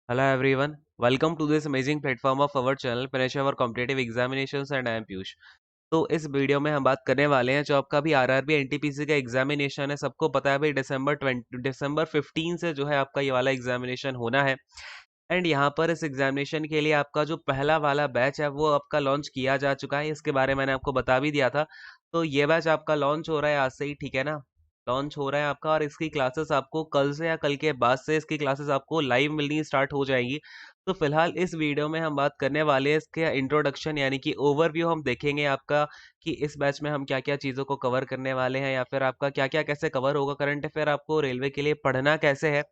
Hello everyone, welcome to this amazing platform of our channel Finish Our Competitive Examinations and I am Piyush. तो इस video में हम बात करने वाले हैं जो आपका भी आरआरबी एनटीपीसी का एग्जामिनेशन है। सबको पता है भाई दिसंबर 15 से जो है आपका ये वाला एग्जामिनेशन होना है। एंड यहाँ पर इस एग्जामिनेशन के लिए आपका जो पहला वाला बैच है वो आपका लॉन्च किया जा चुका है। इसके बारे में मैंने आपको बता भी दिया था। तो ये बैच आपका लॉन्च हो रहा है आज से ही, ठीक है ना। लॉन्च हो रहा है आपका और इसकी क्लासेस आपको कल से या कल के बाद से इसकी क्लासेस आपको लाइव मिलनी स्टार्ट हो जाएंगी। तो फिलहाल इस वीडियो में हम बात करने वाले हैं इसके इंट्रोडक्शन यानी कि ओवरव्यू हम देखेंगे आपका कि इस बैच में हम क्या क्या चीज़ों को कवर करने वाले हैं या फिर आपका क्या क्या कैसे कवर होगा, करंट अफेयर आपको रेलवे के लिए पढ़ना कैसे है,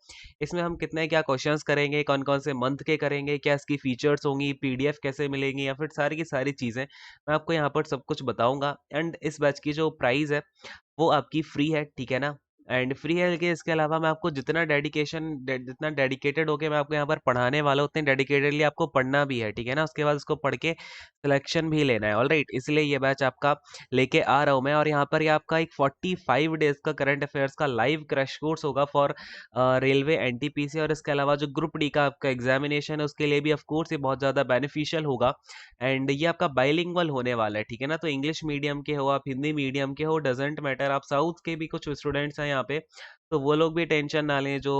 इसमें हम कितने क्या क्वेश्चंस करेंगे, कौन कौन से मंथ के करेंगे, क्या इसकी फीचर्स होंगी, पीडीएफ कैसे मिलेंगी या फिर सारी की सारी चीज़ें मैं आपको यहाँ पर सब कुछ बताऊंगा। एंड इस बैच की जो प्राइस है वो आपकी फ्री है, ठीक है ना। एंड फ्री है कि इसके अलावा मैं आपको जितना डेडिकेटेड होके मैं आपको यहाँ पर पढ़ाने वाला हूँ, उतने डेडिकेटेडली आपको पढ़ना भी है, ठीक है ना। उसके बाद उसको पढ़ के सिलेक्शन भी लेना है, ऑलराइट। इसलिए ये बैच आपका लेके आ रहा हूँ मैं। और यहाँ पर ये आपका एक 45 डेज का करंट अफेयर्स का लाइव क्रैश कोर्स होगा फॉर रेलवे एनटीपीसी। और इसके अलावा जो ग्रुप डी का आपका एग्जामिनेशन है उसके लिए भी ऑफ कोर्स ये बहुत ज़्यादा बेनिफिशियल होगा। एंड ये आपका बाइलिंगुअल होने वाला है, ठीक है ना। तो इंग्लिश मीडियम के हो, आप हिंदी मीडियम के हो, डजेंट मैटर। आप साउथ के भी कुछ स्टूडेंट्स हैं यहाँ पे, तो वो लोग भी टेंशन ना लें। जो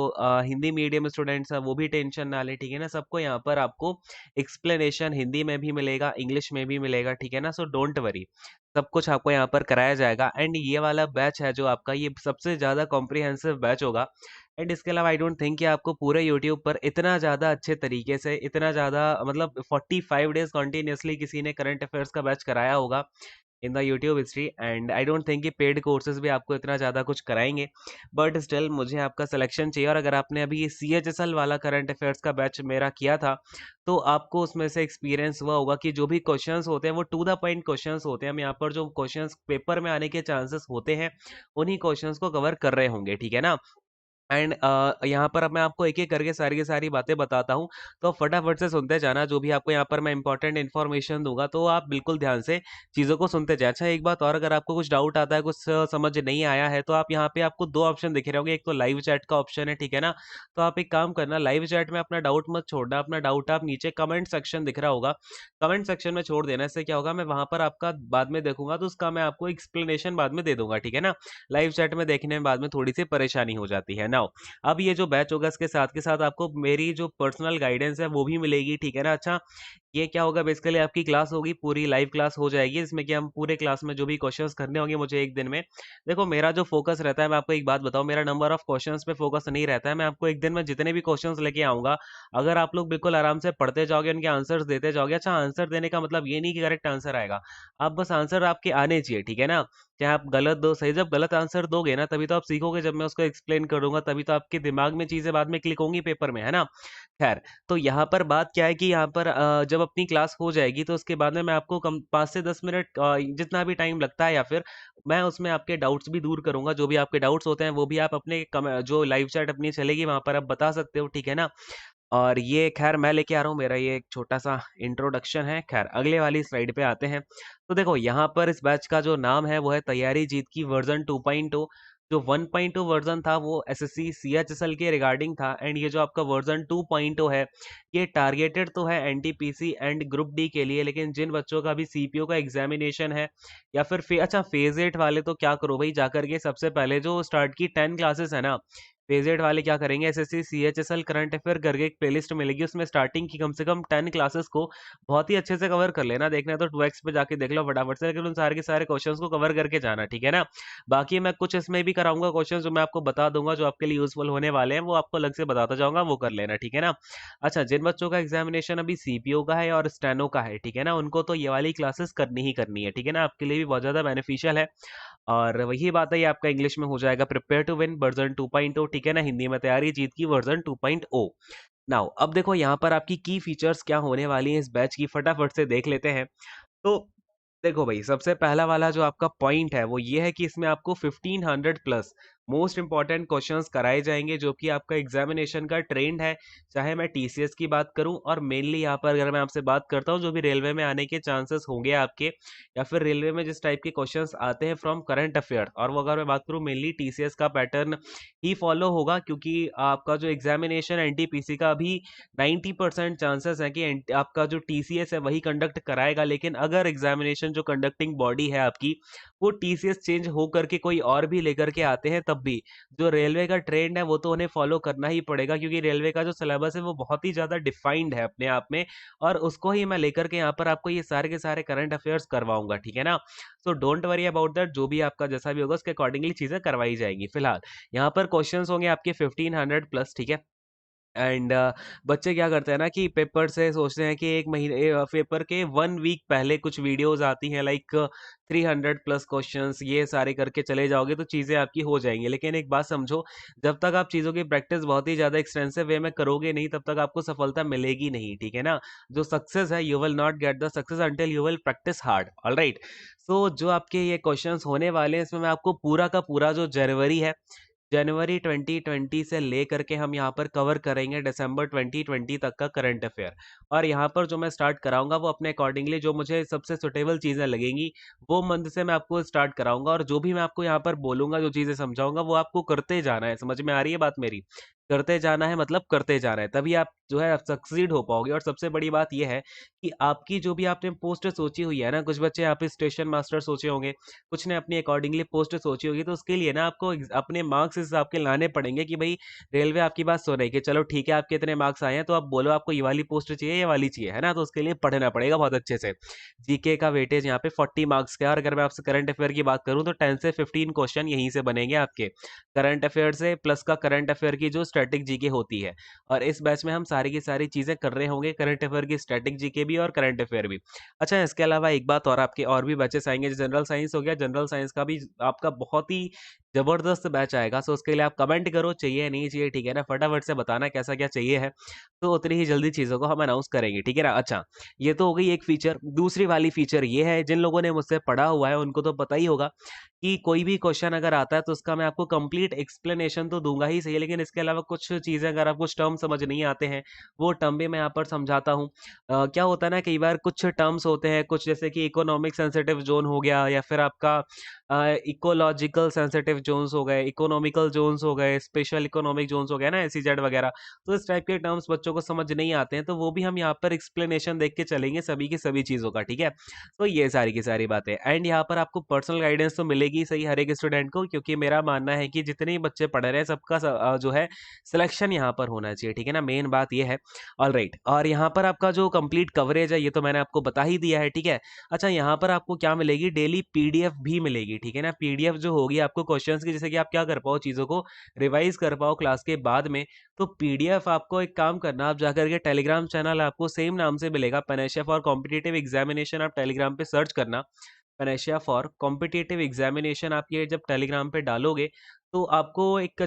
हिंदी मीडियम स्टूडेंट्स हैं वो भी टेंशन ना लें, ठीक है ना। सबको यहाँ पर आपको एक्सप्लेनेशन हिंदी में भी मिलेगा, इंग्लिश में भी मिलेगा, ठीक है ना। सो डोंट वरी, सब कुछ आपको यहाँ पर कराया जाएगा। एंड ये वाला बैच है जो आपका, ये सबसे ज़्यादा कॉम्प्रिहेंसिव बैच होगा। एंड इसके अलावा आई डोंट थिंक कि आपको पूरे यूट्यूब पर इतना ज़्यादा अच्छे तरीके से, इतना ज़्यादा मतलब 45 डेज कॉन्टिन्यूसली किसी ने करंट अफेयर्स का बैच कराया होगा in the YouTube history. And I don't think कि पेड कोर्सेज भी आपको इतना ज़्यादा कुछ कराएंगे। बट स्टिल मुझे आपका सिलेक्शन चाहिए। और अगर आपने अभी सी एच एस एल वाला करंट अफेयर्स का बैच मेरा किया था तो आपको उसमें से एक्सपीरियंस हुआ होगा कि जो भी क्वेश्चंस होते हैं वो टू द पॉइंट क्वेश्चंस होते हैं। हम यहाँ पर जो क्वेश्चंस पेपर में आने के चांसेस होते हैं उन्हीं क्वेश्चंस को कवर कर रहे होंगे, ठीक है ना। एंड यहाँ पर अब मैं आपको एक एक करके सारी की सारी बातें बताता हूँ, तो फटाफट से सुनते जाना। जो भी आपको यहाँ पर मैं इंपॉर्टेंट इन्फॉर्मेशन दूंगा तो आप बिल्कुल ध्यान से चीज़ों को सुनते जाए। अच्छा, एक बात और, अगर आपको कुछ डाउट आता है, कुछ समझ नहीं आया है, तो आप यहाँ पे आपको दो ऑप्शन दिख रहे होंगे। एक तो लाइव चैट का ऑप्शन है, ठीक है ना। तो आप एक काम करना, लाइव चैट में अपना डाउट मत छोड़ना। अपना डाउट आप नीचे कमेंट सेक्शन दिख रहा होगा, कमेंट सेक्शन में छोड़ देना। इससे क्या होगा, मैं वहां पर आपका बाद में देखूंगा तो उसका मैं आपको एक्सप्लेनेशन बाद में दे दूंगा, ठीक है ना। लाइव चैट में देखने में बाद में थोड़ी सी परेशानी हो जाती है ना। अब ये जो बैच होगा इसके साथ के साथ आपको मेरी जो पर्सनल गाइडेंस है वो भी मिलेगी, ठीक है ना। अच्छा, ये क्या होगा, बेसिकली आपकी क्लास होगी, पूरी लाइव क्लास हो जाएगी जिसमें कि हम पूरे क्लास में जो भी क्वेश्चंस करने होंगे मुझे एक दिन में। देखो, मेरा जो फोकस रहता है, मैं आपको एक बात बताऊं, मेरा नंबर ऑफ क्वेश्चंस पे फोकस नहीं रहता है। मैं आपको एक दिन में जितने भी क्वेश्चंस लेके आऊंगा, अगर आप लोग बिल्कुल आराम से पढ़ते जाओगे, उनके आंसर्स देते जाओगे। अच्छा, आंसर देने का मतलब ये नहीं कि करेक्ट आंसर आएगा, आप बस आंसर आपके आने चाहिए, ठीक है ना। चाहे आप गलत दो सही, जब गलत आंसर दोगे ना तभी तो आप सीखोगे, जब मैं उसको एक्सप्लेन करूंगा तभी तो आपके दिमाग में चीजें बाद में क्लिक होंगी पेपर में, है ना। खैर, तो यहाँ पर बात क्या है कि यहाँ पर जब अपनी क्लास हो जाएगी तो उसके बाद में मैं आपको कम 5 से 10 मिनट जितना भी टाइम लगता है, या फिर मैं उसमें आपके डाउट्स भी दूर करूंगा। जो भी आपके डाउट्स होते हैं वो भी आप अपने जो लाइव चैट अपनी चलेगी वहां पर आप बता सकते हो, ठीक है ना। और ये खैर मैं लेके आ रहा हूँ, मेरा ये एक छोटा सा इंट्रोडक्शन है। खैर, अगले वाली स्लाइड पे आते हैं। तो देखो, यहाँ पर इस बैच का जो नाम है वो है तैयारी जीत की वर्जन 2.0। जो 1.2 वर्जन था वो एसएससी सीएचएसएल के रिगार्डिंग था। एंड ये जो आपका वर्जन 2.0 है ये टारगेटेड तो है एनटीपीसी एंड ग्रुप डी के लिए, लेकिन जिन बच्चों का भी सीपीओ का एग्जामिनेशन है या फिर अच्छा फेज 8 वाले, तो क्या करो भाई, जाकर के सबसे पहले जो स्टार्ट की 10 क्लासेस है ना, फेज 8 वाले क्या करेंगे, एसएससी सीएचएसएल करंट अफेयर करके एक प्लेलिस्ट मिलेगी, उसमें स्टार्टिंग की कम से कम 10 क्लासेस को बहुत ही अच्छे से कवर कर लेना। देखना है तो 2x पे जाके देख लो फटाफट से, लेकिन उन सारे के सारे क्वेश्चंस को कवर करके जाना, ठीक है ना। बाकी मैं कुछ इसमें भी कराऊंगा क्वेश्चन जो मैं आपको बता दूंगा, जो आपके लिए यूजफुल होने वाले हैं, वो आपको अलग से बताता जाऊंगा, वो कर लेना, ठीक है ना। अच्छा, जिन बच्चों का एग्जामिनेशन अभी सीपीओ का है और स्टेनो का है, ठीक है ना, उनको तो ये वाली क्लासेस करनी ही करनी है, ठीक है ना, आपके लिए भी बहुत ज्यादा बेनिफिशियल है। और वही बात है, ये आपका इंग्लिश में हो जाएगा प्रिपेयर टू विन वर्जन 2.0, ठीक है ना। हिंदी में तैयारी जीत की वर्जन 2.0। नाउ अब देखो यहाँ पर आपकी की फीचर्स क्या होने वाली हैं इस बैच की, फटाफट से देख लेते हैं। तो देखो भाई, सबसे पहला वाला जो आपका पॉइंट है वो ये है कि इसमें आपको 1500 प्लस मोस्ट इंपॉर्टेंट क्वेश्चंस कराए जाएंगे जो कि आपका एग्जामिनेशन का ट्रेंड है, चाहे मैं टीसीएस की बात करूं और मेनली यहाँ पर अगर मैं आपसे बात करता हूं जो भी रेलवे में आने के चांसेस होंगे आपके, या फिर रेलवे में जिस टाइप के क्वेश्चंस आते हैं फ्रॉम करंट अफेयर, और वो अगर मैं बात करूं मेनली टीसीएस का पैटर्न ही फॉलो होगा, क्योंकि आपका जो एग्जामिनेशन एनटीपीसी का अभी 90% चांसेस है कि आपका जो टीसीएस है वही कंडक्ट कराएगा, लेकिन अगर एग्जामिनेशन जो कंडक्टिंग बॉडी है आपकी वो टीसीएस चेंज हो करके कोई और भी लेकर के आते हैं, तब भी जो रेलवे का ट्रेंड है वो तो उन्हें फॉलो करना ही पड़ेगा, क्योंकि रेलवे का जो सिलेबस है वो बहुत ही ज्यादा डिफाइंड है अपने आप में, और उसको ही मैं लेकर के यहाँ पर आपको ये सारे के सारे करंट अफेयर्स करवाऊंगा, ठीक है ना। So don't worry about that, जो भी आपका जैसा भी होगा उसके अकॉर्डिंगली चीजें करवाई जाएंगी। फिलहाल यहाँ पर क्वेश्चंस होंगे आपके 1500 प्लस, ठीक है। एंड बच्चे क्या करते हैं ना कि पेपर से सोचते हैं कि एक महीने पेपर के 1 वीक पहले कुछ वीडियोस आती हैं लाइक 300 प्लस क्वेश्चंस, ये सारे करके चले जाओगे तो चीज़ें आपकी हो जाएंगी, लेकिन एक बात समझो, जब तक आप चीज़ों की प्रैक्टिस बहुत ही ज़्यादा एक्सटेंसिव वे में करोगे नहीं तब तक आपको सफलता मिलेगी नहीं, ठीक है ना। जो सक्सेस है, you will not get the success until you will practice hard, alright. So जो आपके ये क्वेश्चंस होने वाले हैं इसमें मैं आपको पूरा का पूरा जो जनवरी है, जनवरी 2020 से लेकर के हम यहाँ पर कवर करेंगे दिसंबर 2020 तक का करंट अफेयर, और यहाँ पर जो मैं स्टार्ट कराऊंगा वो अपने अकॉर्डिंगली जो मुझे सबसे सुटेबल चीज़ें लगेंगी वो मंथ से मैं आपको स्टार्ट कराऊंगा, और जो भी मैं आपको यहाँ पर बोलूंगा, जो चीज़ें समझाऊंगा वो आपको करते जाना है। समझ में आ रही है बात मेरी? करते जाना है मतलब करते जाना है, तभी आप जो है सक्सीड हो पाओगे। और सबसे बड़ी बात यह है कि आपकी जो भी आपने पोस्ट सोची हुई है ना, कुछ बच्चे यहाँ पे स्टेशन मास्टर सोचे होंगे, कुछ ने अपनी अकॉर्डिंगली पोस्ट सोची होगी, तो उसके लिए ना आपको अपने मार्क्स इस हिसाब के लाने पड़ेंगे कि भाई रेलवे आपकी बात सुने कि चलो ठीक है आपके इतने मार्क्स आए हैं तो आप बोलो आपको ये वाली पोस्ट चाहिए, ये वाली चाहिए, है ना। तो उसके लिए पढ़ना पड़ेगा बहुत अच्छे से। जीके का वेटेज यहाँ पे 40 मार्क्स का है, और अगर मैं आपसे करंट अफेयर की बात करूँ तो 10 से 15 क्वेश्चन यहीं से बनेंगे आपके करंट अफेयर से, प्लस का करंट अफेयर की जो स्टैटिक जीके होती है। और इस बैच में हम सारी की सारी चीजें कर रहे होंगे, करंट अफेयर की, स्टैटिक जीके भी और करंट अफेयर भी। अच्छा, इसके अलावा एक बात और, आपके और भी बैचेस आएंगे। जनरल साइंस हो गया, जनरल साइंस का भी आपका बहुत ही जबरदस्त बैच आएगा। सो उसके लिए आप कमेंट करो चाहिए नहीं चाहिए, ठीक है ना, फटाफट से बताना कैसा क्या चाहिए है, तो उतनी ही जल्दी चीज़ों को हम अनाउंस करेंगे, ठीक है ना। अच्छा, ये तो हो गई एक फीचर। दूसरी वाली फीचर ये है, जिन लोगों ने मुझसे पढ़ा हुआ है उनको तो पता ही होगा कि कोई भी क्वेश्चन अगर आता है तो उसका मैं आपको कंप्लीट एक्सप्लेनेशन तो दूंगा ही सही, लेकिन इसके अलावा कुछ चीज़ें अगर आपको टर्म समझ नहीं आते हैं वो टर्म भी मैं यहाँ पर समझाता हूँ। क्या होता है ना, कई बार कुछ टर्म्स होते हैं, कुछ जैसे कि इकोनॉमिक सेंसिटिव जोन हो गया, या फिर आपका इकोलॉजिकल सेंसिटिव जोन्स हो गए, इकोनॉमिकल जोन्स हो गए, स्पेशल इकोनॉमिक जोन्स हो गए ना, एसईजेड वगैरह। तो इस टाइप के टर्म्स बच्चों को समझ नहीं आते हैं, तो वो भी हम यहाँ पर एक्सप्लेनेशन देख के चलेंगे सभी की सभी चीज़ों का, ठीक है। तो ये सारी की सारी बातें, एंड यहाँ पर आपको पर्सनल गाइडेंस तो मिलेगी सही हर एक स्टूडेंट को, क्योंकि मेरा मानना है कि जितने भी बच्चे पढ़ रहे हैं सबका जो है सिलेक्शन यहाँ पर होना चाहिए, ठीक है ना, मेन बात ये है। ऑल राइट, और यहाँ पर आपका जो कंप्लीट कवरेज है ये तो मैंने आपको बता ही दिया है, ठीक है। अच्छा, यहाँ पर आपको क्या मिलेगी, डेली पीडीएफ भी मिलेगी, ठीक है ना। पीडीएफ जो होगी आपको क्वेश्चंस की, जैसे कि आप क्या कर पाओ, चीज़ों को रिवाइज कर पाओ क्लास के बाद में, तो पीडीएफ आपको एक काम करना, आप जाकर के टेलीग्राम चैनल आपको सेम नाम से मिलेगा, पनेशिया फॉर कॉम्पिटिटिव एग्जामिनेशन, आप टेलीग्राम पे सर्च करना, पनेशिया फॉर कॉम्पिटिटिव एग्जामिनेशन। आप ये जब टेलीग्राम पे डालोगे तो आपको एक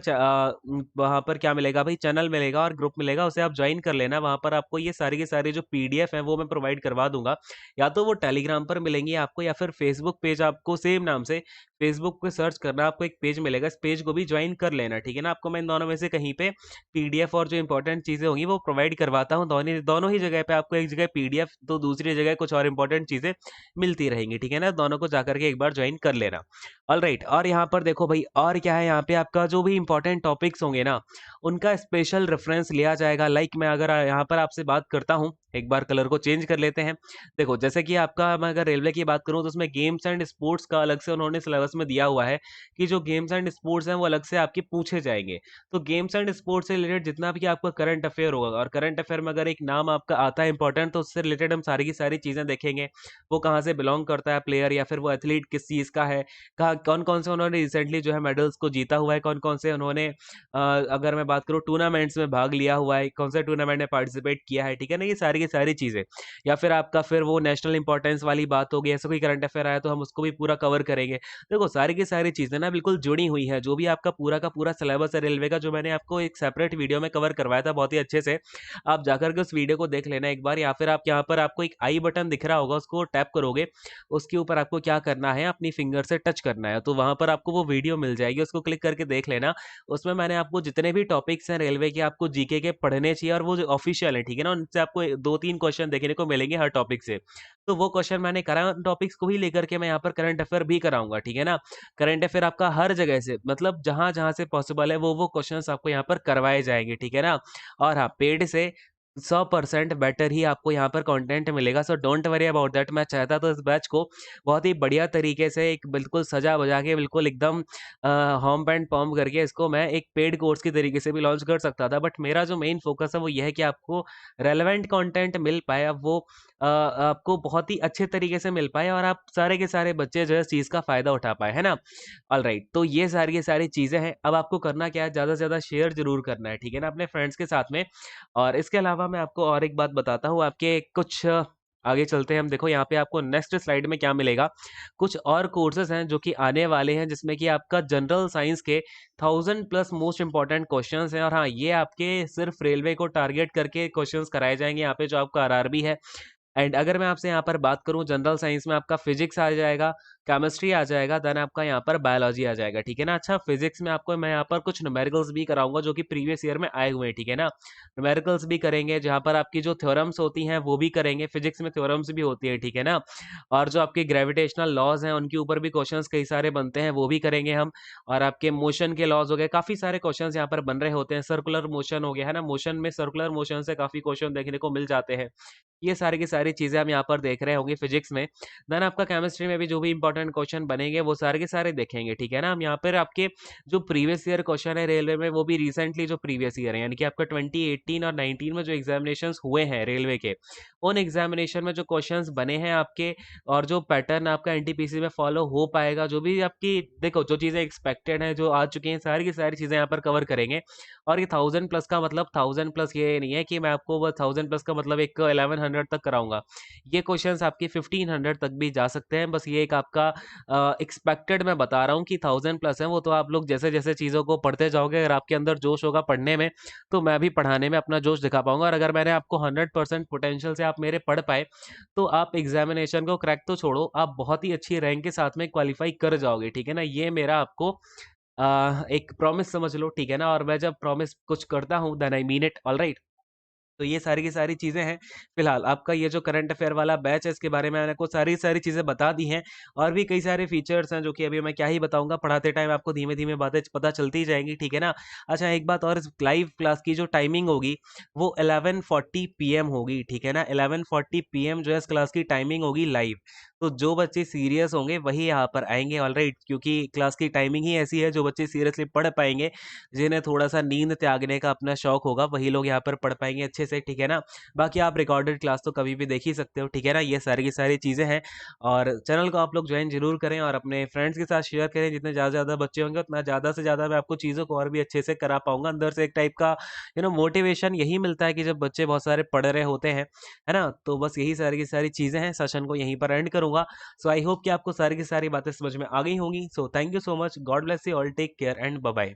वहाँ पर क्या मिलेगा भाई, चैनल मिलेगा और ग्रुप मिलेगा, उसे आप ज्वाइन कर लेना। वहाँ पर आपको ये सारी के सारी जो पीडीएफ है वो मैं प्रोवाइड करवा दूंगा, या तो वो टेलीग्राम पर मिलेंगी आपको, या फिर फेसबुक पेज आपको सेम नाम से फेसबुक पे सर्च करना, आपको एक पेज मिलेगा, इस पेज को भी ज्वाइन कर लेना, ठीक है ना। आपको मैं इन दोनों में से कहीं पे पीडीएफ और जो इंपॉर्टेंट चीज़ें होंगी वो प्रोवाइड करवाता हूँ, दोनों दोनों ही जगह पे आपको, एक जगह पीडीएफ तो दूसरी जगह कुछ और इंपॉर्टेंट चीज़ें मिलती रहेंगी, ठीक है ना। दोनों को जाकर के एक बार ज्वाइन कर लेना। ऑल राइट, और यहाँ पर देखो भाई, और क्या है, यहाँ पे आपका जो भी इंपॉर्टेंट टॉपिक्स होंगे ना उनका स्पेशल रेफरेंस लिया जाएगा। लाइक मैं अगर यहाँ पर आपसे बात करता हूँ, एक बार कलर को चेंज कर लेते हैं। देखो, जैसे कि आपका, मैं अगर रेलवे की बात करूँ तो उसमें गेम्स एंड स्पोर्ट्स का अलग से उन्होंने सिलेबस में दिया हुआ है कि जो गेम्स एंड स्पोर्ट्स हैं वो अलग से आपके पूछे जाएंगे। तो गेम्स एंड स्पोर्ट्स से रिलेटेड जितना भी आपका करंट अफेयर होगा, और करंट अफेयर में अगर एक नाम आपका आता है इंपॉर्टेंट, तो उससे रिलेटेड हम सारी की सारी चीज़ें देखेंगे। वो कहाँ से बिलोंग करता है प्लेयर, या फिर वो एथलीट किस चीज़ का है, कहाँ कौन कौन से उन्होंने रिसेंटली जो है मेडल्स को जीता हुआ है, कौन कौन से उन्होंने अगर मैं बात करूँ टूर्नामेंट्स में भाग लिया हुआ है, कौन से टूर्नामेंट में पार्टिसिपेट किया है, ठीक है ना। ये सारी की की सारी चीज़ें, या फिर आपका फिर वो नेशनल इंपॉर्टेंस वाली बात होगी, ऐसा कोई करंट अफेयर आया तो हम उसको भी पूरा कवर करेंगे। देखो सारी की सारी चीज़ें ना बिल्कुल जुड़ी हुई हैं, जो भी आपका पूरा का पूरा सिलेबस है रेलवे का, जो मैंने आपको एक सेपरेट वीडियो में कवर करवाया था बहुत ही अच्छे से, आप जाकर के उस वीडियो को देख लेना एक बार, या फिर आप यहाँ पर आपको एक आई बटन दिख रहा होगा, उसको टैप करोगे, उसके ऊपर आपको क्या करना है, अपनी फिंगर से टच करना है, तो वहाँ पर आपको वो वीडियो मिल जाएगी, उसको क्लिक करके देख लेना। उसमें मैंने आपको जितने भी टॉपिक्स हैं रेलवे के, आपको जीके के पढ़ने चाहिए, और वो जो ऑफिशियल है, ठीक है ना, उनसे आपको 2-3 क्वेश्चन देखने को मिलेंगे हर टॉपिक से। तो वो क्वेश्चन मैंने करा, उन टॉपिक्स को ही लेकर के मैं यहाँ पर करंट अफेयर भी कराऊंगा, ठीक है ना। करंट अफेयर आपका हर जगह से, मतलब जहां जहां से पॉसिबल है वो क्वेश्चंस आपको यहाँ पर करवाए जाएंगे, ठीक है ना। और हाँ, पेड से 100% बेटर ही आपको यहाँ पर कंटेंट मिलेगा, so don't worry about that. मैं चाहता तो इस बैच को बहुत ही बढ़िया तरीके से एक बिल्कुल सजा बजा के, बिल्कुल एकदम हॉम पैंट पॉम करके इसको मैं एक पेड कोर्स की तरीके से भी लॉन्च कर सकता था, बट मेरा जो मेन फोकस है वो ये है कि आपको रेलेवेंट कंटेंट मिल पाए, अब वो आपको बहुत ही अच्छे तरीके से मिल पाए, और आप सारे के सारे बच्चे जो है इस चीज़ का फ़ायदा उठा पाए, है ना। ऑलराइट, तो ये सारी की सारी चीज़ें हैं। अब आपको करना क्या है, ज़्यादा से ज़्यादा शेयर ज़रूर करना है, ठीक है ना, अपने फ्रेंड्स के साथ में। और इसके अलावा मैं आपको और एक बात बताता हूँ, आपके कुछ आगे चलते हैं हम। देखो यहाँ पे आपको नेक्स्ट स्लाइड में क्या मिलेगा, कुछ और कोर्सेज़ हैं जो कि आने वाले हैं, जिसमें कि आपका जनरल साइंस के 1000+ मोस्ट इंपॉर्टेंट क्वेश्चंस हैं। और हाँ, ये आपके सिर्फ रेलवे को टारगेट करके क्वेश्चंस कराए जाएंगे यहाँ पे, जो आपका आरआरबी है। एंड अगर मैं आपसे यहाँ पर बात करूँ, जनरल साइंस में आपका फिजिक्स आ जाएगा, केमिस्ट्री आ जाएगा, देन आपका यहाँ पर बायोलॉजी आ जाएगा, ठीक है ना। अच्छा, फिजिक्स में आपको मैं यहाँ पर कुछ न्यूमेरिकल्स भी कराऊंगा जो कि प्रीवियस ईयर में आए हुए हैं, ठीक है ना। न्यूमेरिकल्स भी करेंगे, जहाँ पर आपकी जो थ्योरम्स होती हैं वो भी करेंगे, फिजिक्स में थ्योरम्स भी होती है, ठीक है ना। और जो आपके ग्रेविटेशनल लॉज हैं उनके ऊपर भी क्वेश्चंस कई सारे बनते हैं, वो भी करेंगे हम। और आपके मोशन के लॉज हो गए, काफ़ी सारे क्वेश्चंस यहाँ पर बन रहे होते हैं। सर्कुलर मोशन हो गया, है ना, मोशन में सर्कुलर मोशन से काफ़ी क्वेश्चन देखने को मिल जाते हैं। ये सारी की सारी चीज़ें हम यहाँ पर देख रहे होंगे फिजिक्स में। देन आपका केमिस्ट्री में भी जो भी इंपॉर्टेंट क्वेश्चन बनेंगे वो सारे के सारे देखेंगे, ठीक है ना। हम यहाँ पर आपके जो प्रीवियस ईयर क्वेश्चन है रेलवे में, वो भी रिसेंटली जो प्रीवियस ईयर है, यानी कि आपका 2018 और 19 में जो एग्जामिनेशंस हुए हैं रेलवे के, उन एग्जामिनेशन में जो क्वेश्चंस बने हैं आपके, और जो पैटर्न आपका एनटीपीसी में फॉलो हो पाएगा, जो भी आपकी देखो जो चीज़ें एक्सपेक्टेड हैं, जो आ चुकी हैं, सारी की सारी चीज़ें यहाँ पर कवर करेंगे। और ये 1000+ का मतलब 1000+ ये नहीं है कि मैं आपको वो 1000+ का मतलब एक 1100 तक कराऊंगा। ये क्वेश्चंस आपके 1500 तक भी जा सकते हैं, बस ये एक आपका एक्सपेक्टेड मैं बता रहा हूँ कि 1000+ है। वो तो आप लोग जैसे जैसे चीज़ों को पढ़ते जाओगे, अगर आपके अंदर जोश होगा पढ़ने में, तो मैं भी पढ़ाने में अपना जोश दिखा पाऊंगा। और अगर मैंने आपको 100% पोटेंशियल से आप मेरे पढ़ पाए, तो आप एग्जामिनेशन को क्रैक तो छोड़ो, आप बहुत ही अच्छी रैंक के साथ में क्वालिफाई कर जाओगे, ठीक है ना। ये मेरा आपको एक प्रॉमिस समझ लो, ठीक है ना। और मैं जब प्रॉमिस कुछ करता हूँ then I mean it, alright. तो ये सारी की सारी चीज़ें हैं। फिलहाल आपका ये जो करंट अफेयर वाला बैच है, इसके बारे में मैंने आपको सारी सारी चीज़ें बता दी हैं। और भी कई सारे फीचर्स हैं जो कि अभी मैं क्या ही बताऊंगा, पढ़ाते टाइम आपको धीमे धीमे बातें पता चलती जाएंगी, ठीक है ना। अच्छा, एक बात और, इस लाइव क्लास की जो टाइमिंग होगी वो 11:40 PM होगी, ठीक है ना। 11:40 PM जो है इस क्लास की टाइमिंग होगी लाइव। तो जो बच्चे सीरियस होंगे वही यहाँ पर आएंगे, ऑलराइट, क्योंकि क्लास की टाइमिंग ही ऐसी है। जो बच्चे सीरियसली पढ़ पाएंगे, जिन्हें थोड़ा-सा नींद त्यागने का अपना शौक होगा, वही लोग यहाँ पर पढ़ पाएँगे अच्छे से, ठीक है ना? बाकी आप रिकॉर्डेड क्लास तो कभी भी देख ही सकते हो, ठीक है ना? ये सारी की सारी चीज़ें हैं। और चैनल को आप लोग जॉइन ज़रूर करें और अपने फ्रेंड्स के साथ शेयर करें। जितने ज़्यादा बच्चे होंगे, उतना ज़्यादा से ज़्यादा मैं आपको चीज़ों को और भी अच्छे से करा पाऊँगा। अंदर से एक टाइप का मोटिवेशन यही मिलता है कि जब बच्चे बहुत सारे पढ़ रहे होते हैं, है ना? तो बस यही सारी की सारी चीज़ें हैं। सेशन को यहीं पर एंड करूँगा। सो आई होप कि आपको सारी की सारी बातें समझ में आ गई होंगी। So thank you so much. God bless you all. Take care and bye bye.